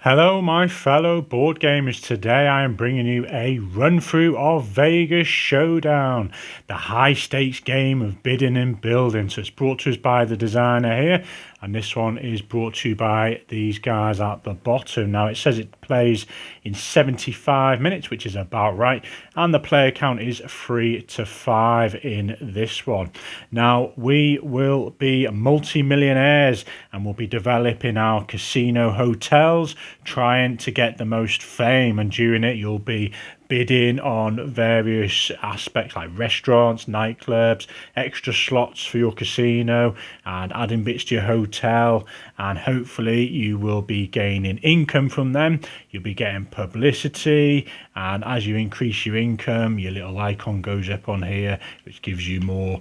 Hello, my fellow board gamers. Today I am bringing you a run through of Vegas Showdown, the high stakes game of bidding and building. So it's brought to us by the designer here, and this one is brought to you by these guys at the bottom. Now it says it plays in 75 minutes, which is about right, and the player count is 3 to 5 in this one. Now we will be multi-millionaires and we'll be developing our casino hotels, trying to get the most fame, and during it you'll be bidding on various aspects like restaurants, nightclubs, extra slots for your casino, and adding bits to your hotel, and hopefully you will be gaining income from them. You'll be getting publicity, and as you increase your income, your little icon goes up on here, which gives you more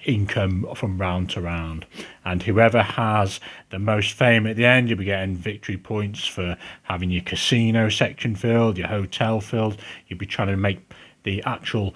income from round to round. And whoever has the most fame at the end, you'll be getting victory points for having your casino section filled, your hotel filled. You'll be trying to make the actual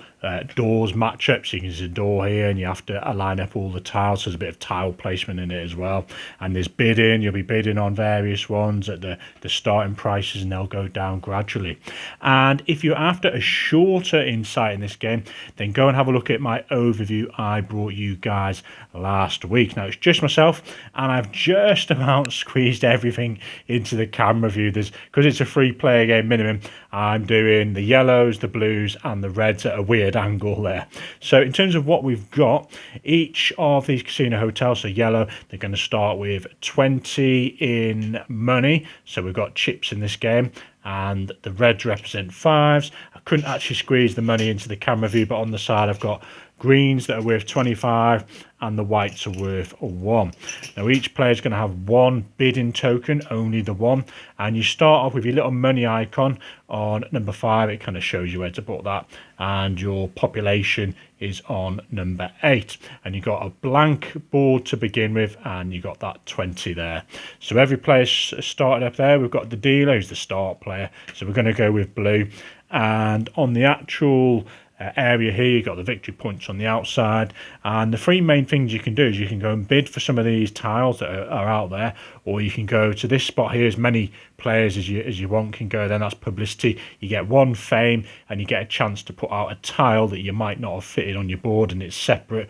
doors match up. So you can see a door here and you have to align up all the tiles. So there's a bit of tile placement in it as well. And there's bidding. You'll be bidding on various ones at the starting prices, and they'll go down gradually. And if you're after a shorter insight in this game, then go and have a look at my overview I brought you guys last week. Now it's just myself, and I've just about squeezed everything into the camera view. Because it's a free player game minimum, I'm doing the yellows, the blues, and the reds at a weird angle there. So in terms of what we've got, each of these casino hotels, so yellow, they're going to start with 20 in money. So we've got chips in this game, and the reds represent fives. I couldn't actually squeeze the money into the camera view, but on the side I've got greens that are worth 25 and the whites are worth 1. Now each player is going to have one bidding token, only the one, and you start off with your little money icon on number 5. It kind of shows you where to put that, and your population is on number 8, and you got a blank board to begin with, and you got that 20 there. So every player started up there. We've got the dealer, who's the start player, so we're going to go with blue. And on the actual area here, you've got the victory points on the outside, and the three main things you can do is you can go and bid for some of these tiles that are out there, or you can go to this spot here. As many players as you want can go. Then that's publicity. You get 1 fame, and you get a chance to put out a tile that you might not have fitted on your board, and it's separate.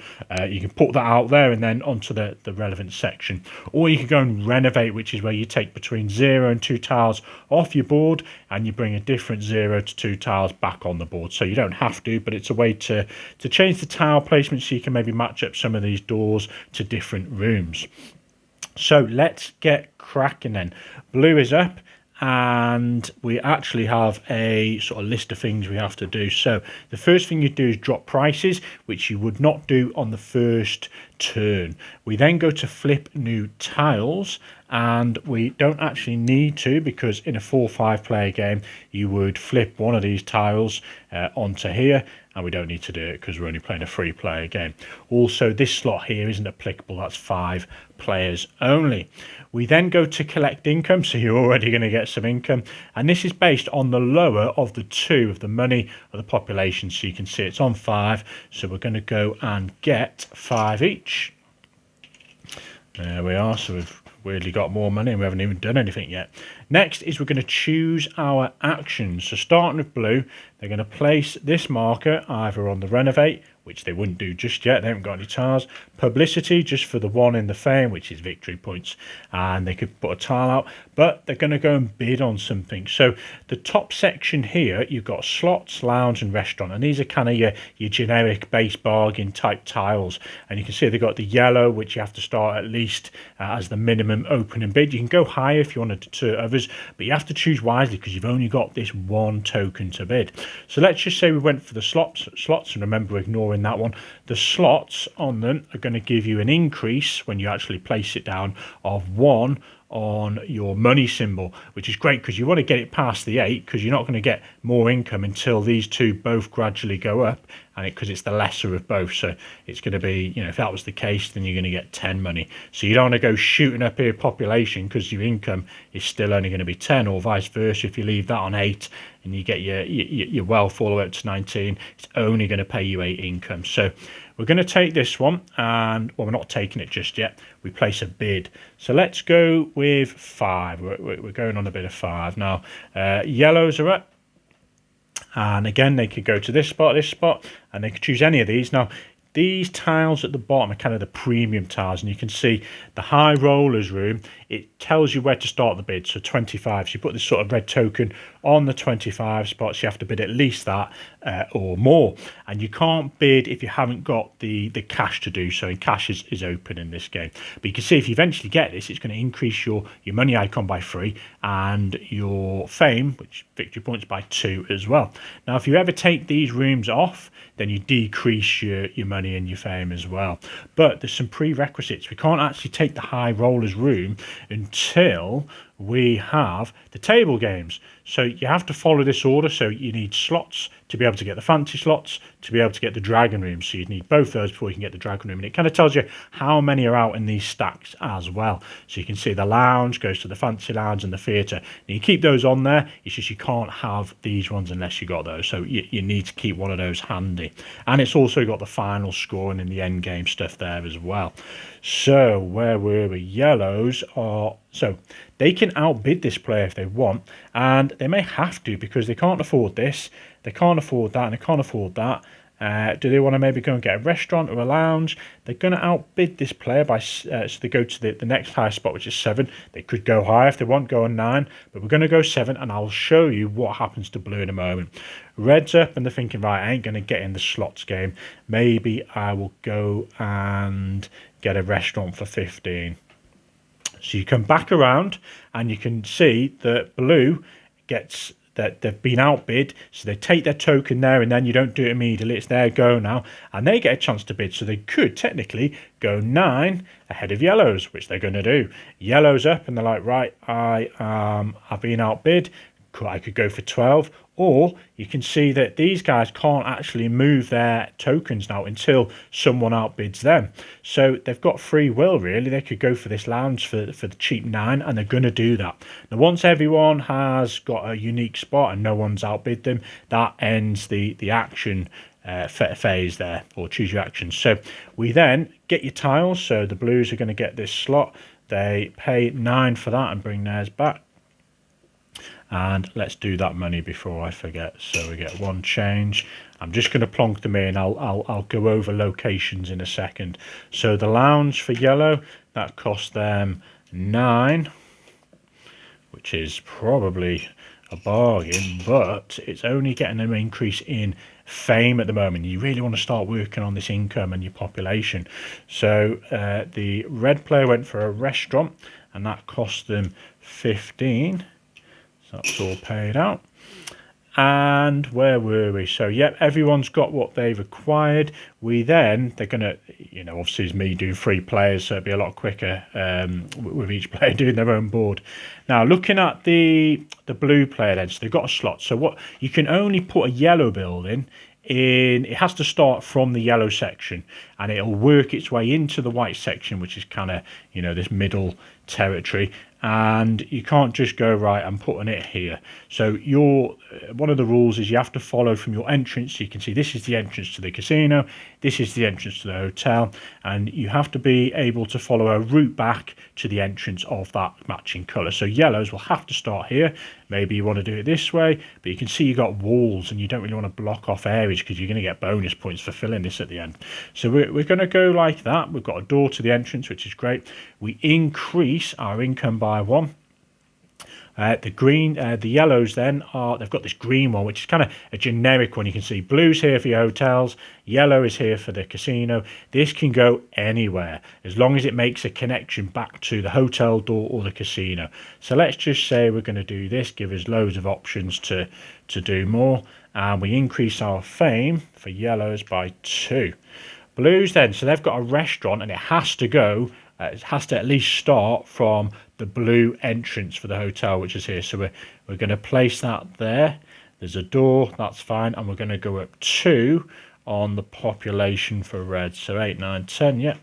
You can put that out there and then onto the relevant section, or you can go and renovate, which is where you take between 0 and 2 tiles off your board, and you bring a different 0 to 2 tiles back on the board. So you don't have to, but it's a way to change the tile placement, so you can maybe match up some of these doors to different rooms. So let's get cracking then. Blue is up, and we actually have a sort of list of things we have to do. So the first thing you do is drop prices, which you would not do on the first turn. We then go to flip new tiles, and we don't actually need to, because in a 4-5 player game you would flip one of these tiles onto here, and we don't need to do it because we're only playing a 3-player game. Also, this slot here isn't applicable. That's 5 players only. We then go to collect income, so you're already going to get some income, and this is based on the lower of the 2 of the money of the population. So you can see it's on 5, so we're going to go and get 5 each. There we are. So we've weirdly got more money, and we haven't even done anything yet. Next is we're going to choose our actions. So starting with blue, they're going to place this marker either on the renovate, which they wouldn't do just yet, they haven't got any tiles. Publicity, just for the 1 in the fame, which is victory points, and they could put a tile out, but they're going to go and bid on something. So the top section here, you've got slots, lounge and restaurant, and these are kind of your generic base bargain type tiles. And you can see they've got the yellow, which you have to start at least as the minimum opening bid. You can go higher if you want to deter others, but you have to choose wisely because you've only got this 1 token to bid. So let's just say we went for the slots, and remember, ignoring that one. The slots on them are going to give you an increase when you actually place it down of 1 on your money symbol, which is great because you want to get it past the 8, because you're not going to get more income until these 2 both gradually go up, and because it's the lesser of both. So it's going to be, if that was the case, then you're going to get 10 money. So you don't want to go shooting up here population because your income is still only going to be 10, or vice versa. If you leave that on 8 and you get your wealth all the way up to 19, it's only going to pay you 8 income. So we're going to take this one, and well, we're not taking it just yet. We place a bid. So let's go with 5. We're going on a bid of 5 now. Yellows are up, and again they could go to this spot, and they could choose any of these. Now these tiles at the bottom are kind of the premium tiles, and you can see the high rollers room, it tells you where to start the bid. So 25, so you put this sort of red token on the 25 spots. You have to bid at least that or more, and you can't bid if you haven't got the cash to do so, and cash is open in this game. But you can see if you eventually get this, it's going to increase your money icon by 3 and your fame, which victory points, by 2 as well. Now if you ever take these rooms off, then you decrease your money and your fame as well. But there's some prerequisites. We can't actually take the high rollers room until we have the table games. So you have to follow this order. So you need slots to be able to get the fancy slots, to be able to get the dragon room. So you need both those before you can get the dragon room. And it kind of tells you how many are out in these stacks as well. So you can see the lounge goes to the fancy lounge and the theatre. And you keep those on there. It's just you can't have these ones unless you got those. So you need to keep one of those handy. And it's also got the final scoring and the end game stuff there as well. So where were we? Yellows are... So they can outbid this player if they want, and they may have to because they can't afford this, they can't afford that, and they can't afford that. Do they want to maybe go and get a restaurant or a lounge? They're going to outbid this player by so they go to the next highest spot, which is 7. They could go higher if they want, go on 9, but we're going to go 7, and I'll show you what happens to blue in a moment. Red's up, and they're thinking, right, I ain't going to get in the slots game. Maybe I will go and get a restaurant for 15. So you come back around and you can see that blue gets that they've been outbid. So they take their token there, and then you don't do it immediately. It's their go now, and they get a chance to bid. So they could technically go 9 ahead of yellows, which they're going to do. Yellows up, and they're like, right, I've been outbid. I could go for 12. Or you can see that these guys can't actually move their tokens now until someone outbids them. So they've got free will, really. They could go for this lounge for the cheap 9, and they're going to do that. Now, once everyone has got a unique spot and no one's outbid them, that ends the action phase there, or choose your action. So we then get your tiles. So the blues are going to get this slot. They pay 9 for that and bring theirs back. And let's do that money before I forget. So we get 1 change. I'm just going to plonk them in. I'll go over locations in a second. So the lounge for yellow, that cost them 9, which is probably a bargain, but it's only getting an increase in fame at the moment. You really want to start working on this income and your population. So the red player went for a restaurant, and that cost them 15. So that's all paid out. And where were we? So, yep, everyone's got what they've acquired. They're going to, obviously it's me doing 3 players, so it'll be a lot quicker with each player doing their own board. Now, looking at the blue player then, so they've got a slot. So what you can only put a yellow building in, it has to start from the yellow section, and it'll work its way into the white section, which is kind of, this middle territory. And you can't just go, right, I'm putting it here. So one of the rules is you have to follow from your entrance. So you can see this is the entrance to the casino, this is the entrance to the hotel, and you have to be able to follow a route back to the entrance of that matching colour. So yellows will have to start here. Maybe you want to do it this way, but you can see you've got walls, and you don't really want to block off areas because you're going to get bonus points for filling this at the end. So we're going to go like that. We've got a door to the entrance, which is great. We increase our income by 1. The yellows then they've got this green one, which is kind of a generic one. You can see blue's here for your hotels, yellow is here for the casino. This can go anywhere as long as it makes a connection back to the hotel door or the casino. So let's just say we're going to do this, give us loads of options to do more, and we increase our fame for yellows by 2. Blues then, so they've got a restaurant, and it has to go. It has to at least start from the blue entrance for the hotel, which is here. So we're going to place that there. There's a door, that's fine. And we're going to go up 2 on the population for red. So 8, 9, 10, yeah.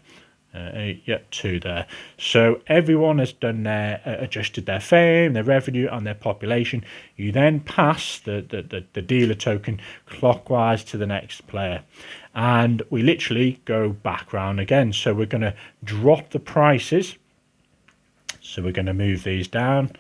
8, yeah, 2 there. So everyone has done their adjusted their fame, their revenue, and their population. You then pass the dealer token clockwise to the next player, and we literally go back round again. So we're going to drop the prices. So we're going to move these down,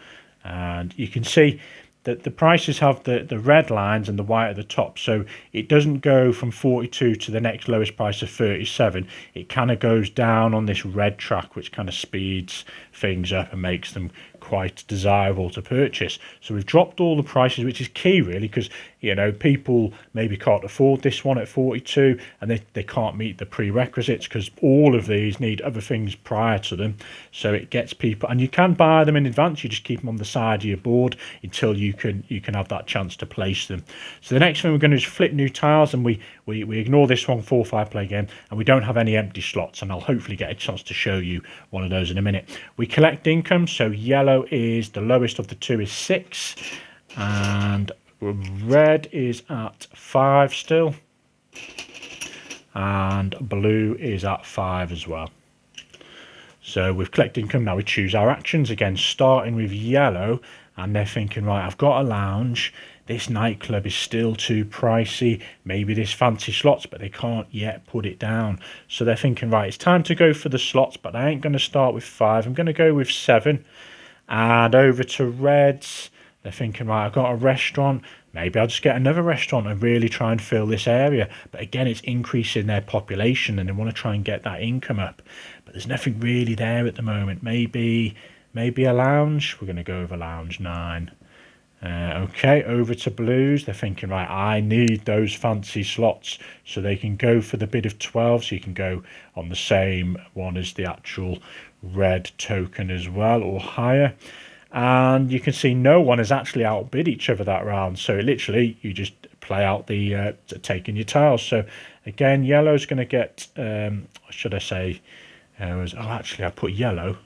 and you can see that the prices have the red lines and the white at the top, so it doesn't go from 42 to the next lowest price of 37. It kind of goes down on this red track, which kind of speeds things up and makes them quite desirable to purchase. So we've dropped all the prices, which is key really, because people maybe can't afford this one at 42, and they can't meet the prerequisites, because all of these need other things prior to them. So it gets people, and you can buy them in advance. You just keep them on the side of your board until you can have that chance to place them. So the next thing we're going to do is flip new tiles, and we ignore this one 4-5 play game, and we don't have any empty slots, and I'll hopefully get a chance to show you one of those in a minute. We collect income, so yellow is the lowest of the two, is 6, and red is at 5 still, and blue is at 5 as well. So we've collected income. Now we choose our actions again, starting with yellow, and they're thinking, right, I've got a lounge, this nightclub is still too pricey, maybe this fancy slots, but they can't yet put it down. So they're thinking, right, it's time to go for the slots, but I ain't going to start with 5, I'm going to go with 7. And over to reds, they're thinking, right, I've got a restaurant, maybe I'll just get another restaurant and really try and fill this area. But again, it's increasing their population, and they want to try and get that income up. But there's nothing really there at the moment. Maybe a lounge. We're going to go with a lounge, 9. Okay, over to blues. They're thinking, right, I need those fancy slots, so they can go for the bid of 12. So you can go on the same one as the actual red token as well, or higher. And you can see no one has actually outbid each other that round. So literally, you just play out the taking your tiles. So again, yellow's going to get, should I say, actually I put yellow.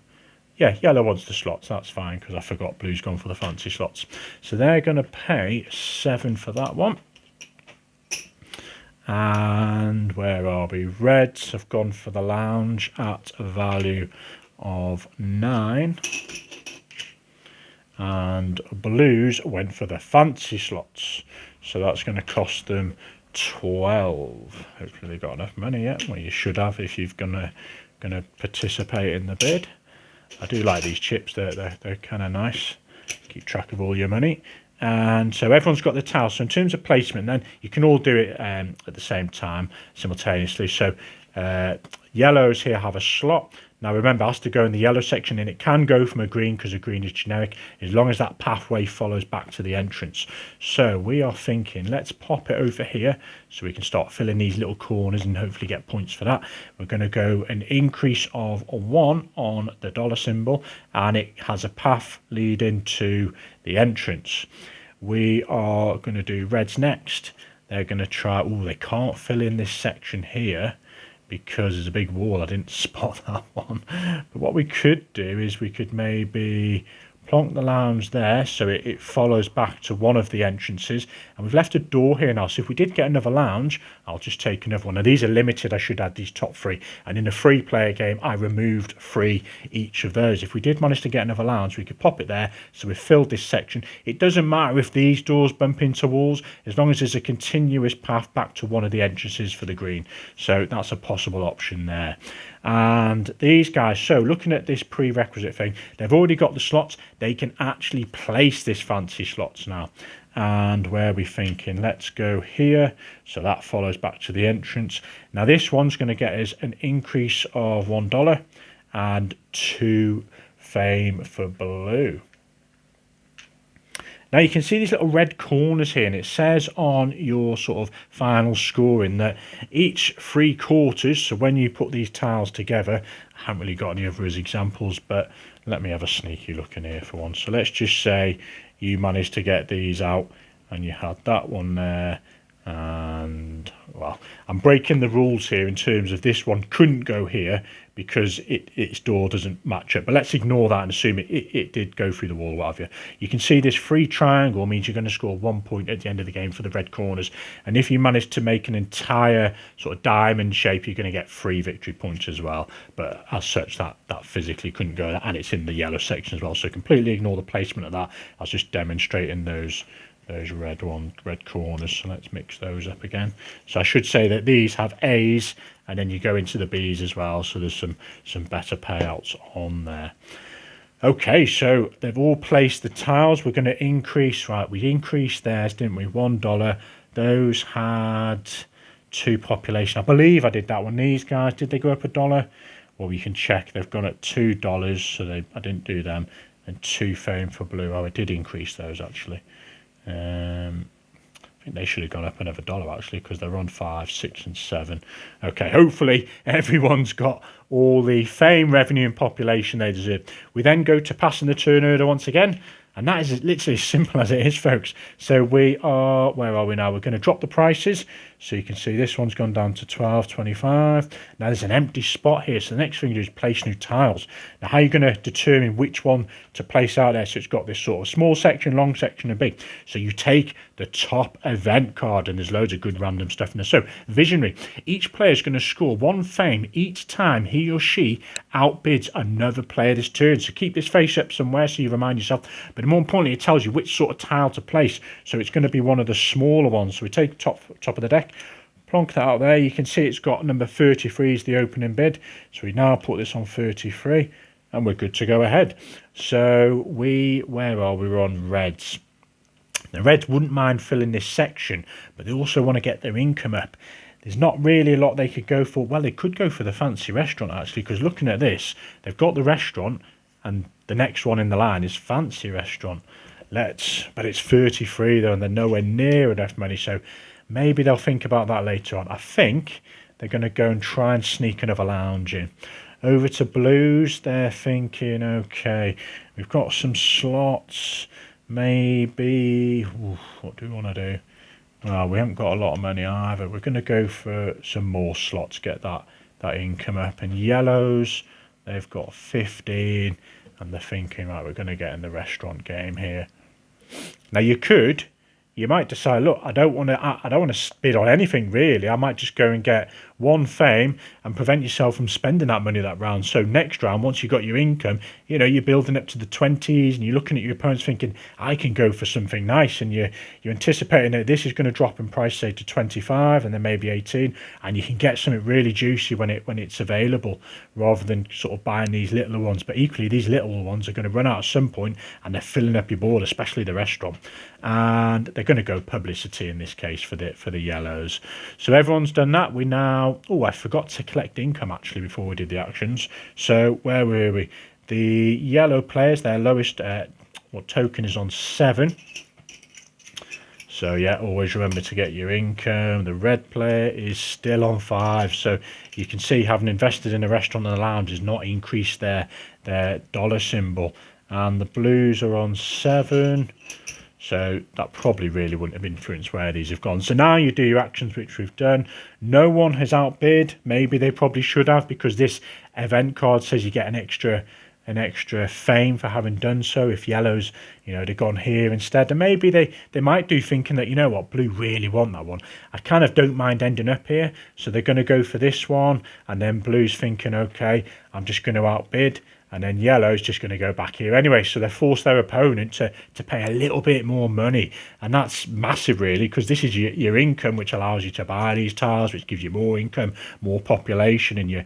Yeah, yellow wants the slots, that's fine, because I forgot blue's gone for the fancy slots. So they're going to pay 7 for that one. And where are we? Reds have gone for the lounge at a value of 9. And blues went for the fancy slots. So that's going to cost them 12. Hopefully they got enough money yet. Well, you should have if you're gonna participate in the bid. I do like these chips, they're kind of nice. Keep track of all your money. And so everyone's got the tile. So in terms of placement, then you can all do it at the same time, simultaneously. So yellows here have a slot. Now remember, it has to go in the yellow section, and it can go from a green because a green is generic, as long as that pathway follows back to the entrance. So we are thinking, let's pop it over here so we can start filling these little corners and hopefully get points for that. We're going to go an increase of 1 on the dollar symbol, and it has a path leading to the entrance. We are going to do reds next. They're going to try, they can't fill in this section here, because there's a big wall. I didn't spot that one. But what we could do is we could maybe plonk the lounge there so it follows back to one of the entrances, and we've left a door here now. So if we did get another lounge, I'll just take another one. Now these are limited, I should add these top 3, and in a free player game I removed 3 each of those. If we did manage to get another lounge, we could pop it there, so we've filled this section. It doesn't matter if these doors bump into walls, as long as there's a continuous path back to one of the entrances for the green. So that's a possible option there. And these guys, so looking at this prerequisite thing, they've already got the slots. They can actually place this fancy slots now. And where are we thinking? Let's go here. So that follows back to the entrance. Now this one's going to get us an increase of $1 and 2 fame for blue. Now you can see these little red corners here, and it says on your sort of final scoring that each 3 quarters, so when you put these tiles together, I haven't really got any other as examples, but let me have a sneaky look in here for one. So let's just say you managed to get these out, and you had that one there, and well, I'm breaking the rules here in terms of this one couldn't go here because its door doesn't match up. But let's ignore that and assume it did go through the wall, whatever. You can see this free triangle means you're going to score 1 point at the end of the game for the red corners. And if you manage to make an entire sort of diamond shape, you're going to get 3 victory points as well. But as such, that physically couldn't go there. And it's in the yellow section as well. So completely ignore the placement of that. I was just demonstrating those red corners. So let's mix those up again. So I should say that these have A's, and then you go into the B's as well. So there's some better payouts on there. Okay, so they've all placed the tiles. We're going to increase, right, we increased theirs, didn't we? $1. Those had 2 population. I believe I did that one. These guys, did they go up $1? Well, we can check. They've gone at $2, so I didn't do them. And 2 fame for blue. Oh, I did increase those actually. I think they should have gone up another $1 actually, because they're on 5, 6 and 7. Okay, hopefully everyone's got all the fame, revenue and population they deserve. We then go to passing the turn order once again, and that is literally as simple as it is, folks. So we are, where are we now? We're going to drop the prices. So you can see this one's gone down to $12.25. Now there's an empty spot here. So the next thing you do is place new tiles. Now how are you going to determine which one to place out there? So it's got this sort of small section, long section and big. So you take the top event card, and there's loads of good random stuff in there. So visionary, each player is going to score 1 fame each time he or she outbids another player this turn. So keep this face up somewhere so you remind yourself. But more importantly, it tells you which sort of tile to place. So it's going to be one of the smaller ones. So we take top of the deck, plonk that out there. You can see it's got number 33 is the opening bid. So we now put this on 33 and we're good to go ahead. So where are we? We're on reds. The reds wouldn't mind filling this section, but they also want to get their income up. There's not really a lot they could go for. Well, they could go for the fancy restaurant actually, because looking at this, they've got the restaurant and the next one in the line is fancy restaurant. But it's 33 though, and they're nowhere near enough money. So maybe they'll think about that later on. I think they're going to go and try and sneak another lounge in. Over to blues, they're thinking, okay, we've got some slots. Maybe, what do we want to do? Well, we haven't got a lot of money either. We're going to go for some more slots, get that income up. And yellows, they've got 15, and they're thinking, right, we're going to get in the restaurant game here. Now you might decide, look, I don't want to bid on anything really. I might just go and get 1 fame and prevent yourself from spending that money that round. So next round, once you've got your income, you're building up to the 20s and you're looking at your opponents thinking, I can go for something nice. And you're anticipating that this is going to drop in price, say to 25 and then maybe 18. And you can get something really juicy when it's available, rather than sort of buying these littler ones. But equally, these little ones are going to run out at some point and they're filling up your board, especially the restaurant. And they're going to go publicity in this case for the yellows. So everyone's done that. We now, I forgot to collect income actually before we did the actions. So where were we? The yellow players, their lowest token is on 7. So yeah, always remember to get your income. The red player is still on 5. So you can see, having invested in a restaurant and a lounge has not increased their dollar symbol. And the blues are on 7. So that probably really wouldn't have influenced where these have gone. So now you do your actions, which we've done. No one has outbid. Maybe they probably should have, because this event card says you get an extra fame for having done so. If yellows, they've gone here instead. And maybe they might do, thinking that, blue really want that one. I kind of don't mind ending up here. So they're going to go for this one. And then blue's thinking, okay, I'm just going to outbid. And then yellow's just going to go back here anyway. So they force their opponent to pay a little bit more money. And that's massive, really, because this is your income, which allows you to buy these tiles, which gives you more income, more population. And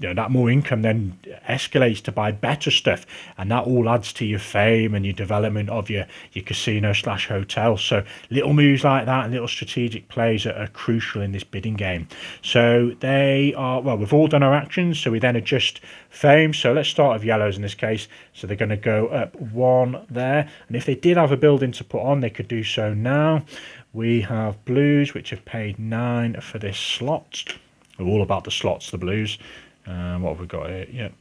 that more income then escalates to buy better stuff. And that all adds to your fame and your development of your casino/hotel. So little moves like that and little strategic plays are crucial in this bidding game. So they are, well, we've all done our actions. So we then adjust fame. So let's start with yellows in this case. So they're going to go up 1 there, and if they did have a building to put on, they could do so now. We have blues, which have paid 9 for this slot. We're all about the slots, the blues. What have we got here? Yep,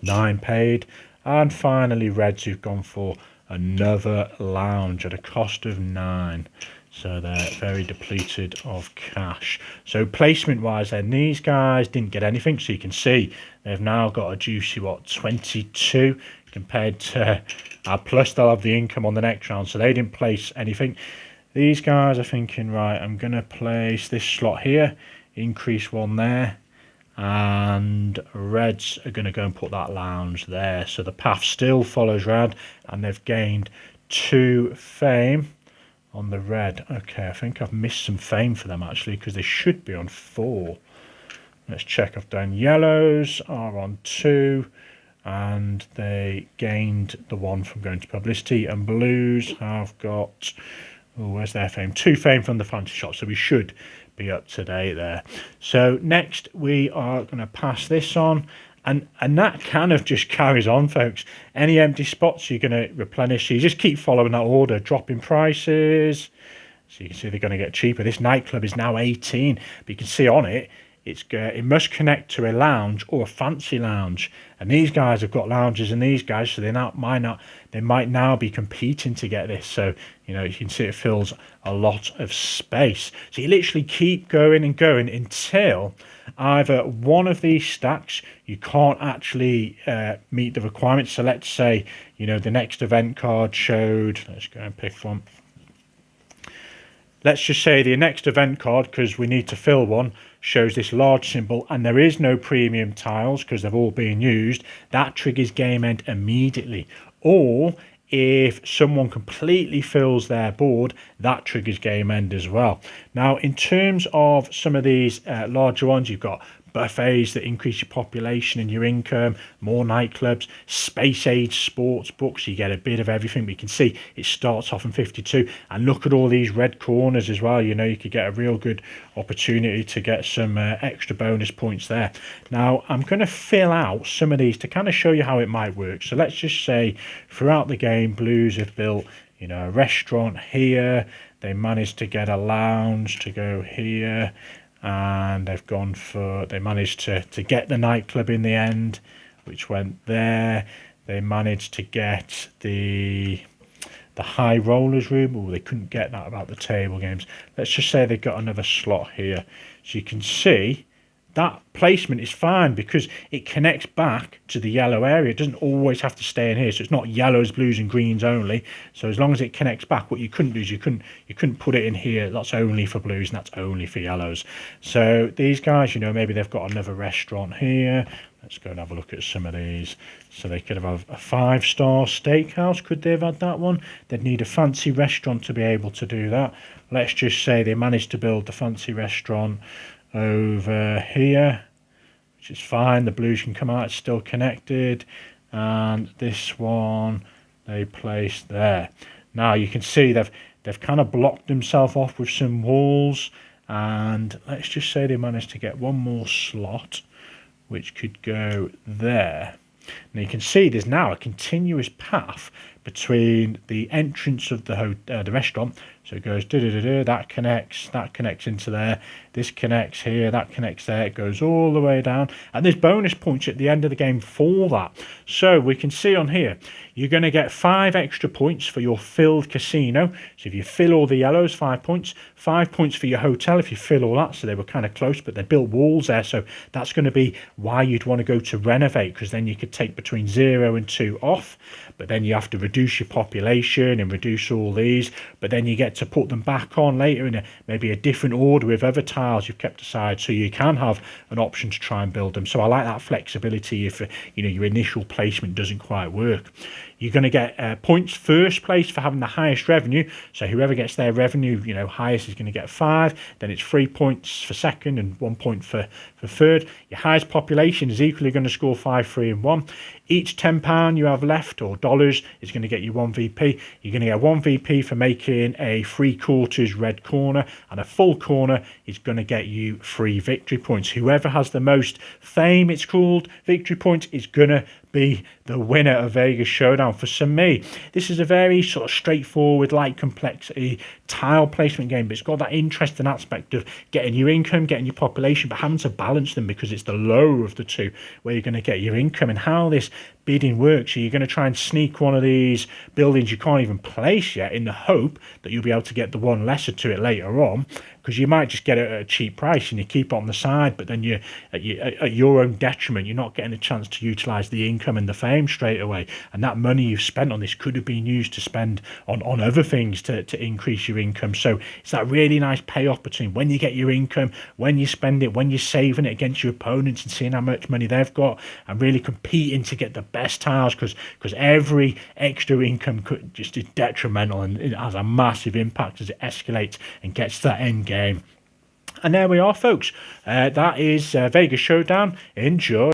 9 paid. And finally reds, who've gone for another lounge at a cost of 9. So they're very depleted of cash. So placement wise then, these guys didn't get anything. So you can see they've now got a juicy, 22 compared to our plus. They'll have the income on the next round. So they didn't place anything. These guys are thinking, right, I'm going to place this slot here, increase one there. And Reds are going to go and put that lounge there. So the path still follows Red, and they've gained 2 fame on the red. Okay, I think I've missed some fame for them actually, because they should be on 4. Let's check. I've done yellows are on 2, and they gained the 1 from going to publicity, and blues have got, oh, where's their fame? 2 fame from the fancy shop, so we should be up to date there. So next we are going to pass this on, and that kind of just carries on, folks. Any empty spots you're going to replenish. So you just keep following that order, dropping prices. So you can see they're going to get cheaper. This nightclub is now 18, but you can see on it, it must connect to a lounge or a fancy lounge, and these guys have got lounges, and these guys, so they might now be competing to get this. So you know, you can see it fills a lot of space. So you literally keep going and going until either one of these stacks you can't actually meet the requirements. So let's say, you know, the next event card showed, let's go and pick one. Let's just say the next event card, because we need to fill one, shows this large symbol, and there is no premium tiles because they've all been used. That triggers game end immediately. Or if someone completely fills their board, that triggers game end as well. Now, in terms of some of these larger ones, you've got buffets that increase your population and your income, more nightclubs, space age sports books. You get a bit of everything. We can see it starts off in 52, and look at all these red corners as well. You know, you could get a real good opportunity to get some extra bonus points there. Now I'm going to fill out some of these to kind of show you how it might work. So let's just say throughout the game, blues have built, you know, a restaurant here. They managed to get a lounge to go here, and they managed to get the nightclub in the end, which went there. They managed to get the high rollers room. Oh, they couldn't get that about the table games. Let's just say they got another slot here. So you can see that placement is fine because it connects back to the yellow area. It doesn't always have to stay in here. So it's not yellows, blues and greens only. So as long as it connects back, what you couldn't do is you couldn't put it in here. That's only for blues and that's only for yellows. So these guys, you know, maybe they've got another restaurant here. Let's go and have a look at some of these. So they could have a 5-star steakhouse. Could they have had that one? They'd need a fancy restaurant to be able to do that. Let's just say they managed to build the fancy restaurant over here, which is fine. The blues can come out, it's still connected, and this one they placed there. Now you can see they've kind of blocked themselves off with some walls, and let's just say they managed to get one more slot which could go there. Now you can see there's now a continuous path between the entrance of the restaurant. So it goes that connects into there, this connects here, that connects there, it goes all the way down, and there's bonus points at the end of the game for that. So we can see on here, you're going to get 5 extra points for your filled casino. So if you fill all the yellows, 5 points. 5 points for your hotel if you fill all that. So they were kind of close, but they built walls there. So that's going to be why you'd want to go to renovate, because then you could take between 0 and 2 off. But then you have to reduce your population and reduce all these. But then you get to put them back on later in maybe a different order with other tiles you've kept aside. So you can have an option to try and build them. So I like that flexibility if you know your initial placement doesn't quite work. You're going to get points first place for having the highest revenue. So whoever gets their revenue, you know, highest is going to get 5. Then it's 3 points for second and 1 point for third. Your highest population is equally going to score 5, 3 and 1. Each £10 you have left, or dollars, is going to get you 1 VP. You're going to get 1 VP for making a 3/4 red corner, and a full corner is going to get you 3 victory points. Whoever has the most fame, it's called, victory points, is going to be the winner of Vegas Showdown. For me, this is a very sort of straightforward, light complexity tile placement game, but it's got that interesting aspect of getting your income, getting your population, but having to balance them because it's the lower of the two where you're going to get your income, and how this bidding works. So you're going to try and sneak one of these buildings you can't even place yet in the hope that you'll be able to get the one lesser to it later on, because you might just get it at a cheap price and you keep it on the side, but then you're at your own detriment. You're not getting a chance to utilise the income and the fame straight away, and that money you've spent on this could have been used to spend on other things to increase your income. So it's that really nice payoff between when you get your income, when you spend it, when you're saving it against your opponents and seeing how much money they've got, and really competing to get the best tiles, because every extra income just is detrimental, and it has a massive impact as it escalates and gets to that end game. And there we are, folks. That is Vegas Showdown. Enjoy.